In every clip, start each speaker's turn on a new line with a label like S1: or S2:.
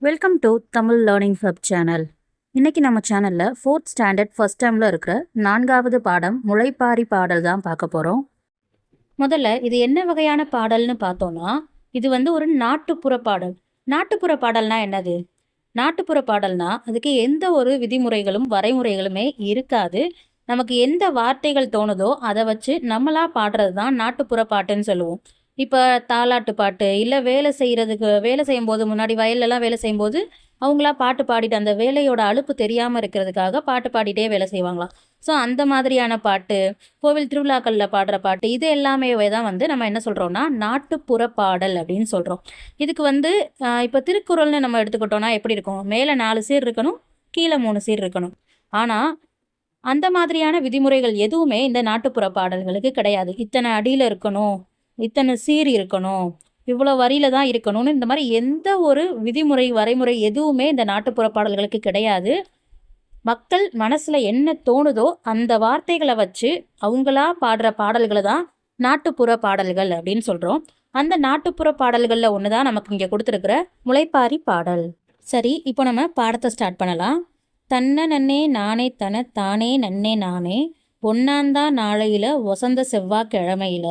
S1: Welcome to Tamil learning hub channel. இன்னைக்கு நம்ம சேனலில் 4th ஸ்டாண்டர்ட் ஃபர்ஸ்ட் டேர்மில் இருக்கிற 4வது பாடம் முளைப்பாரி பாடல் தான் பார்க்க போகிறோம். முதல்ல இது என்ன வகையான பாடல்னு பார்த்தோன்னா, இது ஒரு நாட்டுப்புற பாடல். நாட்டுப்புற பாடல்னா என்னது? நாட்டுப்புற பாடல்னா அதுக்கு எந்த ஒரு விதிமுறைகளும் வரைமுறைகளுமே இருக்காது. நமக்கு எந்த வார்த்தைகள் தோணுதோ அதை வச்சு நம்மளா பாடுறது தான் நாட்டுப்புற பாட்டுன்னு சொல்லுவோம். இப்போ தாலாட்டு பாட்டு இல்லை வேலை செய்யும்போது முன்னாடி வயல்லலாம் வேலை செய்யும்போது அவங்களா பாட்டு பாடிட்டு அந்த வேலையோட அலுப்பு தெரியாமல் இருக்கிறதுக்காக பாட்டு பாடிட்டே வேலை செய்வாங்களாம். ஸோ அந்த மாதிரியான பாட்டு, கோவில் திருவிழாக்களில் பாடுற பாட்டு, இது எல்லாமே தான் நம்ம என்ன சொல்கிறோம்னா நாட்டுப்புற பாடல் அப்படின்னு சொல்கிறோம். இதுக்கு இப்போ திருக்குறள்னு நம்ம எடுத்துக்கிட்டோம்னா எப்படி இருக்கும்? மேலே 4 சீர் இருக்கணும், கீழே 3 சீர் இருக்கணும். ஆனால் அந்த மாதிரியான விதிமுறைகள் எதுவுமே இந்த நாட்டுப்புற பாடல்களுக்கு கிடையாது. இத்தனை அடியில் இருக்கணும், இத்தனை சீர் இருக்கணும், இவ்வளோ வரியில தான் இருக்கணும்னு இந்த மாதிரி எந்த ஒரு விதிமுறை வரைமுறை எதுவுமே இந்த நாட்டுப்புற பாடல்களுக்கு கிடையாது. மக்கள் மனசுல என்ன தோணுதோ அந்த வார்த்தைகளை வச்சு அவங்களா பாடுற பாடல்களை தான் நாட்டுப்புற பாடல்கள் அப்படின்னு சொல்றோம். அந்த நாட்டுப்புற பாடல்கள்ல ஒண்ணுதான் நமக்கு இங்க கொடுத்துருக்கிற முளைப்பாரி பாடல். சரி, இப்போ நம்ம பாடத்தை ஸ்டார்ட் பண்ணலாம். தன்ன நன்னே நானே தன தானே நன்னே நானே பொன்னாந்தா நாளையில வசந்த செவ்வாய்க்கிழமையில.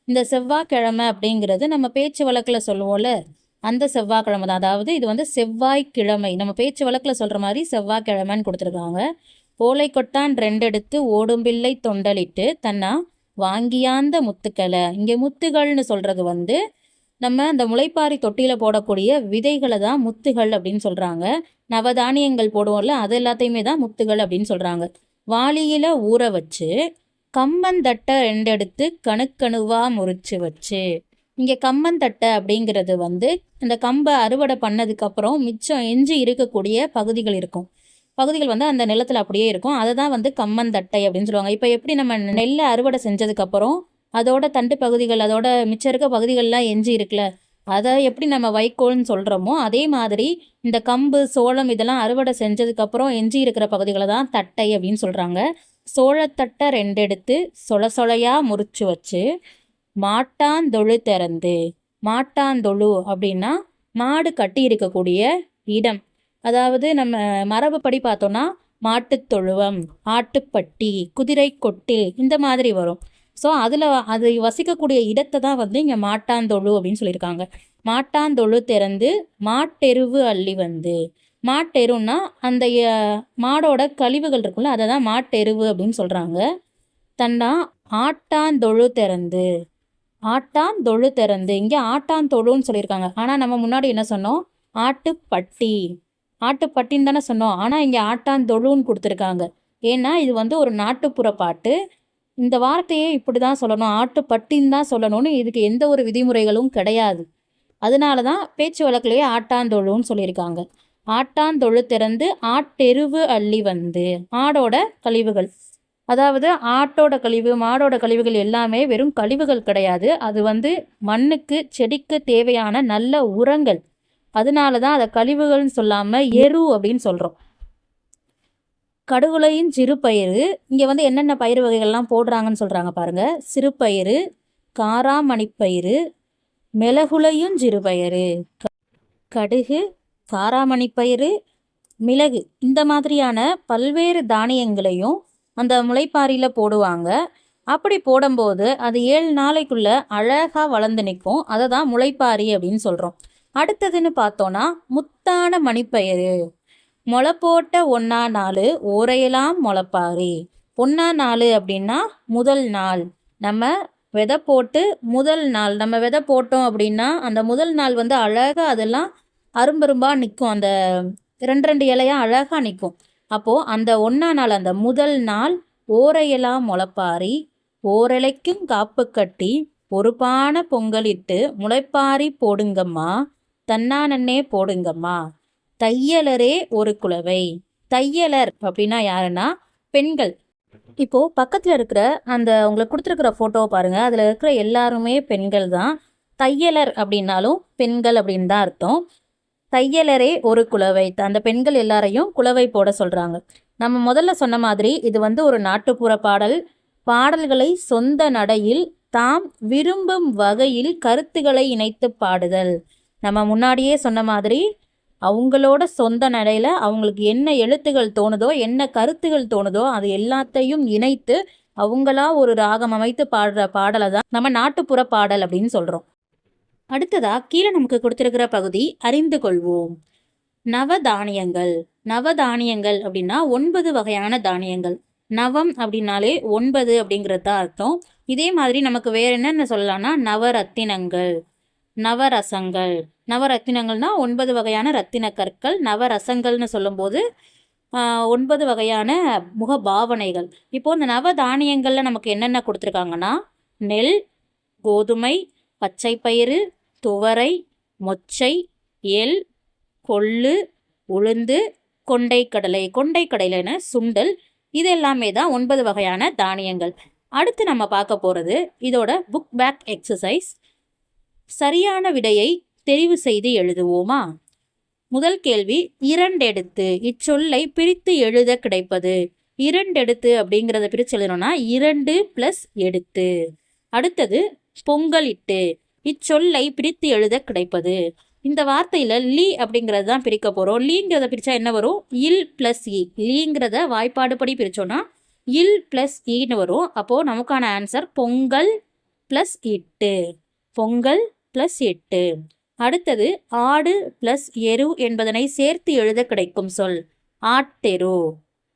S1: இந்த செவ்வாய்க்கிழமை அப்படிங்கிறது நம்ம பேச்சு வழக்கில் சொல்லுவோம்ல, அந்த செவ்வாய்க்கிழமை தான். அதாவது இது செவ்வாய்க்கிழமை, நம்ம பேச்சு வழக்கில் சொல்கிற மாதிரி செவ்வாய்க்கிழமைன்னு கொடுத்துருக்காங்க. ஓலை கொட்டான் 2 எடுத்து ஓடும்பிள்ளை தொண்டலிட்டு தன்னா வாங்கியாந்த முத்துக்களை. இங்கே முத்துகள்னு சொல்கிறது நம்ம அந்த முளைப்பாரி தொட்டியில் போடக்கூடிய விதைகளை தான் முத்துகள் அப்படின்னு சொல்கிறாங்க. நவதானியங்கள் போடுவோம்ல, அது எல்லாத்தையுமே தான் முத்துகள் அப்படின்னு சொல்கிறாங்க. வாளியில் ஊற வச்சு கம்மந்தட்டை 2 எடுத்து கணுக்கணுவா முறிச்சு வச்சு. இங்கே கம்மந்தட்டை அப்படிங்கிறது இந்த கம்பை அறுவடை பண்ணதுக்கப்புறம் மிச்சம் எஞ்சி இருக்கக்கூடிய பகுதிகள் இருக்கும். பகுதிகள் அந்த நிலத்தில் அப்படியே இருக்கும். அதை தான் கம்மந்தட்டை அப்படின்னு சொல்லுவாங்க. இப்போ எப்படி நம்ம நெல்லை அறுவடை செஞ்சதுக்கப்புறம் அதோட தண்டு பகுதிகள், அதோட மிச்சம் இருக்க பகுதிகள்லாம் எஞ்சி இருக்குல்ல, அதை எப்படி நம்ம வைக்கோல்னு சொல்கிறோமோ அதே மாதிரி இந்த கம்பு சோளம் இதெல்லாம் அறுவடை செஞ்சதுக்கப்புறம் எஞ்சி இருக்கிற பகுதிகளை தான் தட்டை அப்படின்னு சொல்கிறாங்க. சோளத்தட்டை 2 எடுத்து சொலையா முறிச்சு வச்சு மாட்டாந்தொழு திறந்து. மாட்டாந்தொழு அப்படின்னா மாடு கட்டி இருக்கக்கூடிய இடம். அதாவது நம்ம மரபுப்படி பார்த்தோம்னா மாட்டுத்தொழுவம், ஆட்டுப்பட்டி, குதிரை கொட்டில் இந்த மாதிரி வரும். ஸோ அது வசிக்கக்கூடிய இடத்தை தான் இங்கே மாட்டாந்தொழு அப்படின்னு சொல்லியிருக்காங்க. மாட்டாந்தொழு திறந்து மாட்டெருவு அள்ளி மாட்டெருன்னா அந்த மாடோட கழிவுகள் இருக்குல்ல, அதை தான் மாட்டெருவு அப்படின்னு சொல்கிறாங்க. தன்னா ஆட்டாந்தொழு திறந்து. ஆட்டாந்தொழு திறந்து, இங்கே ஆட்டாந்தொழுன்னு சொல்லியிருக்காங்க. ஆனால் நம்ம முன்னாடி என்ன சொன்னோம்? ஆட்டுப்பட்டி. ஆட்டுப்பட்டின்னு தானே சொன்னோம். ஆனால் இங்கே ஆட்டாந்தொழுன்னு கொடுத்துருக்காங்க. ஏன்னா இது ஒரு நாட்டுப்புற பாட்டு. இந்த வார்த்தையே இப்படி தான் சொல்லணும், ஆட்டுப்பட்டின்னு தான் சொல்லணும்னு இதுக்கு எந்த ஒரு விதிமுறைகளும் கிடையாது. அதனால தான் பேச்சு வழக்கிலேயே ஆட்டாந்தொழுன்னு சொல்லியிருக்காங்க. ஆட்டாந்தொழு திறந்து ஆட்டெருவு அள்ளி ஆடோட கழிவுகள், அதாவது ஆட்டோட கழிவு மாடோட கழிவுகள் எல்லாமே வெறும் கழிவுகள் கிடையாது. அது மண்ணுக்கு செடிக்கு தேவையான நல்ல உரங்கள். அதனால தான் அதை கழிவுகள்னு சொல்லாமல் எரு அப்படின்னு சொல்கிறோம். கடுகுலையும் சிறுபயிறு, இங்கே என்னென்ன பயிர் வகைகள்லாம் போடுறாங்கன்னு சொல்கிறாங்க பாருங்க. சிறுபயிறு, காராமணிப்பயிறு, மிளகுலையும் சிறுபயிறு, கடுகு, காராமணிப்பயிறு, மிளகு இந்த மாதிரியான பல்வேறு தானியங்களையும் அந்த முளைப்பாரியில் போடுவாங்க. அப்படி போடும்போது அது 7 நாளைக்குள்ள அழகாக வளர்ந்து நிற்கும். அதை தான் முளைப்பாரி அப்படின்னு சொல்கிறோம். அடுத்ததுன்னு பார்த்தோன்னா முத்தான மணிப்பயிறு. முளை போட்ட 1ஆ நாள் ஓரையெல்லாம் முளைப்பாரி. 1ஆ நாள் அப்படின்னா முதல் நாள். நம்ம விதை போட்டு முதல் நாள் நம்ம விதை போட்டோம் அப்படின்னா அந்த முதல் நாள் அழகாக அதெல்லாம் அரும்பரும்பாக நிற்கும். அந்த 2 இலையாக அழகாக நிற்கும். அப்போது அந்த 1ஆ நாள் அந்த முதல் நாள் ஓரையெல்லாம் முளைப்பாரி. ஓரலைக்கும் காப்பு கட்டி ஒரு பானை பொங்கலிட்டு முளைப்பாரி போடுங்கம்மா, தன்னானன்னே போடுங்கம்மா, தையலரே ஒரு குலவை. தையலர் அப்படின்னா யாருன்னா பெண்கள். இப்போது பக்கத்தில் இருக்கிற அந்த உங்களுக்கு கொடுத்துருக்கிற ஃபோட்டோவை பாருங்கள். அதில் இருக்கிற எல்லாருமே பெண்கள் தான். தையலர் அப்படின்னாலும் பெண்கள் அப்படின்னு தான் அர்த்தம். தையலரே ஒரு குலவை, அந்த பெண்கள் எல்லாரையும் குலவை போட சொல்கிறாங்க. நம்ம முதல்ல சொன்ன மாதிரி இது ஒரு நாட்டுப்புற பாடல். பாடல்களை சொந்த நடையில் தாம் விரும்பும் வகையில் கருத்துக்களை இணைத்து பாடுதல். நம்ம முன்னாடியே சொன்ன மாதிரி அவங்களோட சொந்த நடையில் அவங்களுக்கு என்ன எழுத்துகள் தோணுதோ என்ன கருத்துகள் தோணுதோ அது எல்லாத்தையும் இணைத்து அவங்களா ஒரு ராகம் அமைத்து பாடுற பாடலை தான் நம்ம நாட்டுப்புற பாடல் அப்படின்னு சொல்கிறோம். அடுத்ததா கீழே நமக்கு கொடுத்துருக்கிற பகுதி அறிந்து கொள்வோம். நவதானியங்கள். நவதானியங்கள் அப்படின்னா 9 வகையான தானியங்கள். நவம் அப்படின்னாலே 9 அப்படிங்கிறது தான் அர்த்தம். இதே மாதிரி நமக்கு வேற என்னென்ன சொல்லலாம்னா நவரத்தினங்கள், நவரசங்கள். நவரத்தினங்கள்னா 9 வகையான ரத்தின கற்கள். நவரசங்கள்னு சொல்லும்போது 9 வகையான முக பாவனைகள். இப்போ இந்த நவதானியங்கள்ல நமக்கு என்னென்ன கொடுத்துருக்காங்கன்னா நெல், கோதுமை, பச்சைப்பயிறு, துவரை, மொச்சை, எள், கொள்ளு, உளுந்து, கொண்டைக்கடலை. கொண்டைக்கடலைன்னு சுண்டல். இது எல்லாமே தான் 9 வகையான தானியங்கள். அடுத்து நம்ம பார்க்க போகிறது இதோட புக் பேக் எக்ஸசைஸ். சரியான விடையை தெரிவு செய்து எழுதுவோமா? முதல் கேள்வி, இரண்டெடுத்து. இச்சொல்லை பிரித்து எழுத கிடைப்பது. இரண்டெடுத்து அப்படிங்கிறத பிரித்து எழுதணும்னா 2 + எடுத்து. அடுத்தது பொங்கலிட்டு. இச்சொல்லை பிரித்து எழுத கிடைப்பது. இந்த வார்த்தையில் லீ அப்படிங்கிறது தான் பிரிக்க போகிறோம். லீங்கிறத பிரித்தா என்ன வரும்? இல் + இ. லீங்கிறத வாய்ப்பாடுபடி பிரித்தோன்னா இல் + ஈன்னு வரும். அப்போது நமக்கான ஆன்சர் பொங்கல் + இட்டு. பொங்கல் + இட்டு. அடுத்தது ஆடு + எரு என்பதனை சேர்த்து எழுத கிடைக்கும் சொல் ஆட்டெரு.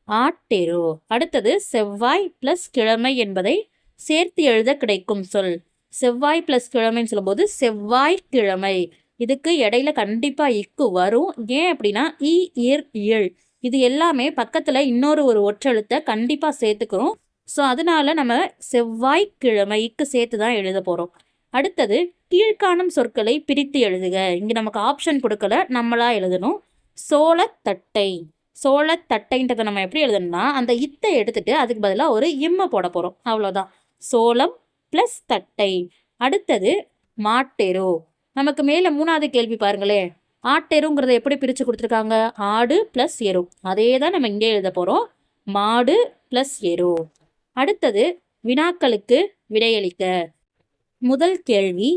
S1: ஆட்டெரு. அடுத்தது செவ்வாய் + கிழமை என்பதை சேர்த்து எழுத கிடைக்கும் சொல் செவ்வாய் + கிழமைன்னு சொல்லும்போது செவ்வாய்க்கிழமை. இதுக்கு இடையில கண்டிப்பாக இக்கு வரும். ஏன் அப்படின்னா இ, இர், இழ் இது எல்லாமே பக்கத்தில் இன்னொரு ஒரு ஒற்றெழுத்தை கண்டிப்பாக சேர்த்துக்கிறோம். ஸோ அதனால நம்ம செவ்வாய்க்கிழமைக்கு சேர்த்து தான் எழுத போகிறோம். அடுத்தது கீழ்காணும் சொற்களை பிரித்து எழுதுக. இங்கே நமக்கு ஆப்ஷன் கொடுக்கல, நம்மளா எழுதணும். சோளத்தட்டை. சோளத்தட்டைன்றதை நம்ம எப்படி எழுதணும்னா அந்த இத்தை எடுத்துட்டு அதுக்கு பதிலாக ஒரு இம்மை போட போகிறோம். அவ்வளோதான். சோளம் + தட்டை. அடுத்தது மாட்டெரு. நமக்கு மேலே 3வது கேள்வி பாருங்களேன். ஆட்டெருங்கிறத எப்படி பிரித்து கொடுத்துருக்காங்க? ஆடு + எரு. அதே தான் நம்ம இங்கே எழுத போகிறோம். மாடு + எரு. அடுத்தது வினாக்களுக்கு விடையளிக்க. முதல் கேள்வி,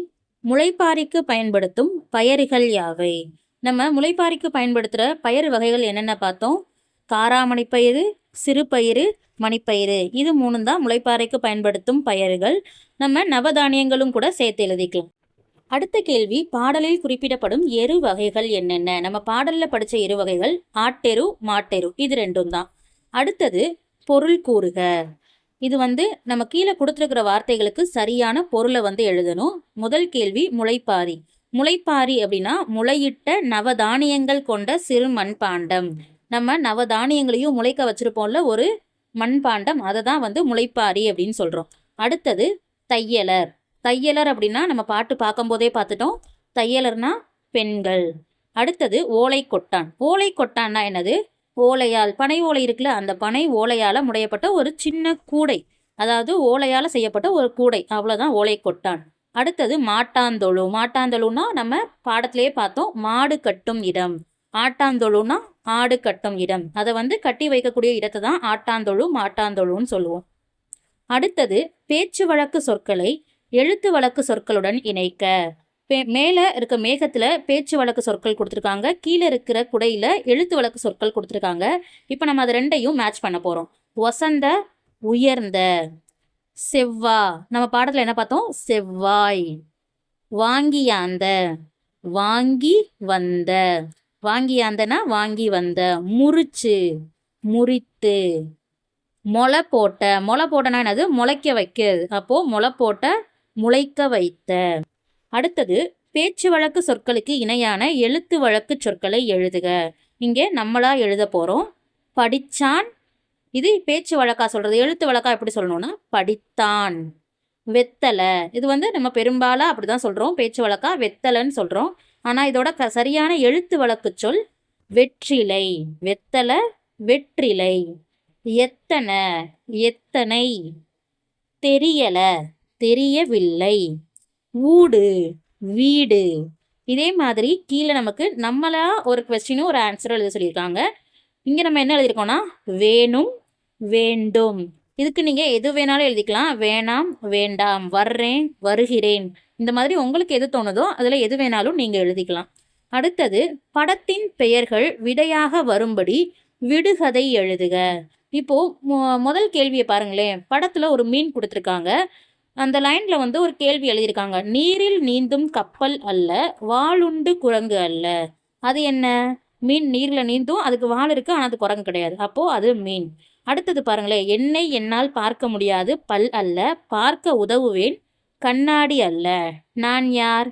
S1: முளைப்பாரிக்கு பயன்படுத்தும் பயறுகள் யாவை? நம்ம முளைப்பாரிக்கு பயன்படுத்துகிற பயிர் வகைகள் என்னென்ன பார்த்தோம்? காராமணிப்பயிறு, சிறுபயிறு, மணிப்பயிறு. இது 3 தான் முளைப்பாரிக்கு பயன்படுத்தும் பயறுகள். நம்ம நவதானியங்களும் கூட சேர்த்து எழுதிக்கலாம். அடுத்த கேள்வி, பாடலில் குறிப்பிடப்படும் எரு வகைகள் என்னென்ன? நம்ம பாடலில் படித்த எரு வகைகள் ஆட்டெரு, மாட்டெரு. இது 2ம் தான். அடுத்தது பொருள் கூறுக. இது நம்ம கீழே கொடுத்துருக்கிற வார்த்தைகளுக்கு சரியான பொருளை எழுதணும். முதல் கேள்வி முளைப்பாரி. முளைப்பாரி அப்படின்னா முளையிட்ட நவதானியங்கள் கொண்ட சிறு மண்பாண்டம். நம்ம நவதானியங்களையும் முளைக்க வச்சிருப்போம்ல ஒரு மண்பாண்டம், அதை தான் முளைப்பாரி அப்படின்னு சொல்கிறோம். அடுத்தது தையலர். தையலர் அப்படின்னா நம்ம பாட்டு பார்க்கும்போதே பார்த்துட்டோம். தையலர்னா பெண்கள். அடுத்தது ஓலை கொட்டான். ஓலை கொட்டான்னா என்னது? ஓலையால், பனை ஓலை இருக்குல்ல, அந்த பனை ஓலையால் முடையப்பட்ட ஒரு சின்ன கூடை, அதாவது ஓலையால் செய்யப்பட்ட ஒரு கூடை, அவ்வளோதான் ஓலை கொட்டான். அடுத்தது மாட்டாந்தொழு. மாட்டாந்தொழுன்னா நம்ம பாடத்திலேயே பார்த்தோம், மாடு கட்டும் இடம். ஆட்டாந்தொழுன்னா ஆடு கட்டும் இடம். அதை கட்டி வைக்கக்கூடிய இடத்தை தான் ஆட்டாந்தொழு, மாட்டாந்தொழுன்னு சொல்லுவோம். அடுத்தது பேச்சு வழக்கு சொற்களை எழுத்து வழக்கு சொற்களுடன் இணைக்க. மேலே இருக்க மேகத்தில் பேச்சு வழக்கு சொற்கள் கொடுத்துருக்காங்க, கீழே இருக்கிற குடையில் எழுத்து வழக்கு சொற்கள் கொடுத்துருக்காங்க. இப்போ நம்ம அது 2ஐயும் மேட்ச் பண்ண போகிறோம். வசந்த, உயர்ந்த. செவ்வா, நம்ம பாடத்தில் என்ன பார்த்தோம்? செவ்வாய். வாங்கியாந்த, வாங்கி வந்த. வாங்கியாந்தனா வாங்கி வந்த. முறிச்சு, முறித்து. முளை போட்ட. முளை போட்டனா என்னது? முளைக்க வைக்கிறது. அப்போது முளை போட்ட, முளைக்க வைத்த. அடுத்தது பேச்சு வழக்கு சொற்களுக்கு இணையான எழுத்து வழக்கு சொற்களை எழுதுக. இங்கே நம்மளா எழுத போகிறோம். படித்தான். இது பேச்சு வழக்கா சொல்கிறது. எழுத்து வழக்கா எப்படி சொல்லணும்னா படித்தான். வெத்தலை. இது நம்ம பெரும்பாலாக அப்படி தான் சொல்கிறோம். பேச்சு வழக்கா வெத்தலைன்னு சொல்கிறோம். ஆனால் இதோட சரியான எழுத்து வழக்கு சொல் வெற்றிலை. வெத்தலை, வெற்றிலை. எத்தனை, எத்தனை. தெரியலை, தெரியவில்லை. ஊடு, வீடு. இதே மாதிரி கீழே நமக்கு நம்மளா ஒரு கொஸ்டினும் ஒரு ஆன்சரும் எழுத சொல்லியிருக்காங்க. இங்கே நம்ம என்ன எழுதியிருக்கோம்னா வேணும், வேண்டும். இதுக்கு நீங்கள் எது வேணாலும் எழுதிக்கலாம். வேணாம், வேண்டாம், வர்றேன், வருகிறேன். இந்த மாதிரி உங்களுக்கு எது தோணுதோ அதில் எது வேணாலும் நீங்கள் எழுதிக்கலாம். அடுத்தது படத்தின் பெயர்கள் விடையாக வரும்படி விடுகதை எழுதுக. இப்போ முதல் கேள்வியை பாருங்களேன். படத்துல ஒரு மீன் கொடுத்துருக்காங்க. அந்த லைன்ல வந்து ஒரு கேள்வி எழுதியிருக்காங்க. நீரில் நீந்தும் கப்பல் அல்ல, வாளுண்டு குரங்கு அல்ல. அது என்ன? மீன் நீர்ல நீந்தும், அதுக்கு வால் இருக்கு, ஆனா அது குரங்கு கிடையாது. அப்போ அது மீன். அடுத்தது பாருங்களேன். என்னை என்னால் பார்க்க முடியாது, பல் அல்ல, பார்க்க உதவுவேன், கண்ணாடி அல்ல. நான் யார்?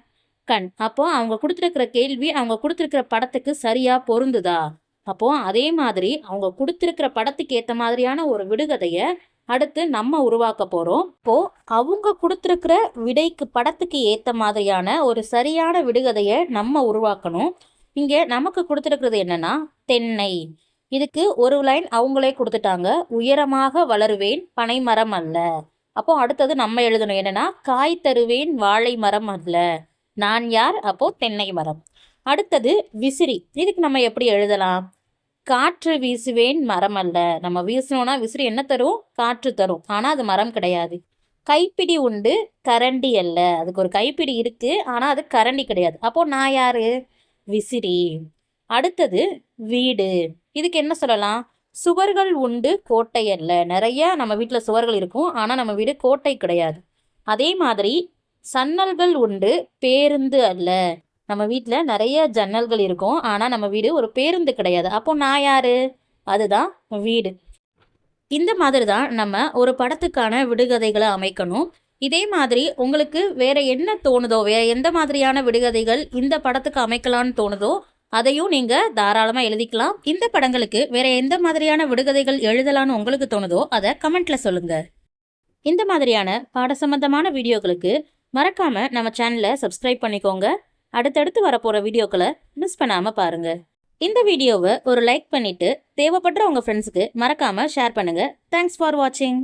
S1: கண். அப்போ அவங்க கொடுத்துருக்கிற கேள்வி அவங்க கொடுத்துருக்கிற படத்துக்கு சரியா பொருந்துதா? அப்போ அதே மாதிரி அவங்க கொடுத்துருக்கிற படத்துக்கு ஏற்ற மாதிரியான ஒரு விடுகதையை அடுத்து நம்ம உருவாக்க போறோம். இப்போ அவங்க கொடுத்துருக்கிற விடைக்கு படத்துக்கு ஏற்ற மாதிரியான ஒரு சரியான விடுகதையை நம்ம உருவாக்கணும். இங்க நமக்கு கொடுத்துருக்கிறது என்னன்னா தென்னை. இதுக்கு ஒரு லைன் அவங்களே கொடுத்துட்டாங்க. உயரமாக வளருவேன், பனை மரம் அல்ல. அப்போ அடுத்தது நம்ம எழுதணும் என்னன்னா காய் தருவேன், வாழை மரம் அல்ல. நான் யார்? அப்போ தென்னை மரம். அடுத்தது விசிறி. இதுக்கு நம்ம எப்படி எழுதலாம்? காற்று வீசுவேன், மரம் அல்ல. நம்ம வீசணும்னா விசிறி என்ன தரும்? காற்று தரும், ஆனா அது மரம் கிடையாது. கைப்பிடி உண்டு, கரண்டி அல்ல. அதுக்கு ஒரு கைப்பிடி இருக்கு, ஆனா அது கரண்டி கிடையாது. அப்போ நான் யாரு? விசிறி. அடுத்தது வீடு. இதுக்கு என்ன சொல்லலாம்? சுவர்கள் உண்டு, கோட்டை அல்ல. நிறைய நம்ம வீட்டுல சுவர்கள் இருக்கும், ஆனா நம்ம வீடு கோட்டை கிடையாது. அதே மாதிரி சன்னல்கள் உண்டு, பேருந்து அல்ல. நம்ம வீட்டில் நிறைய ஜன்னல்கள் இருக்கும், ஆனால் நம்ம வீடு ஒரு பேருந்து கிடையாது. அப்போ நான் யாரு? அதுதான் வீடு. இந்த மாதிரி தான் நம்ம ஒரு படத்துக்கான விடுகதைகளை அமைக்கணும். இதே மாதிரி உங்களுக்கு வேற என்ன தோணுதோ, வேற எந்த மாதிரியான விடுகதைகள் இந்த படத்துக்கு அமைக்கலாம்னு தோணுதோ அதையும் நீங்க தாராளமாக எழுதிக்கலாம். இந்த படங்களுக்கு வேற எந்த மாதிரியான விடுகதைகள் எழுதலான்னு உங்களுக்கு தோணுதோ அதை கமெண்ட்ல சொல்லுங்க. இந்த மாதிரியான பாட சம்பந்தமான வீடியோக்களுக்கு மறக்காம நம்ம சேனலை சப்ஸ்கிரைப் பண்ணிக்கோங்க. அடுத்தடுத்து வரப்போற வீடியோக்களை மிஸ் பண்ணாம பாருங்க. இந்த வீடியோவை ஒரு லைக் பண்ணிட்டு தேவைப்படுற உங்க ஃப்ரெண்ட்ஸுக்கு மறக்காம ஷேர் பண்ணுங்க. தேங்க்ஸ் ஃபார் வாட்சிங்.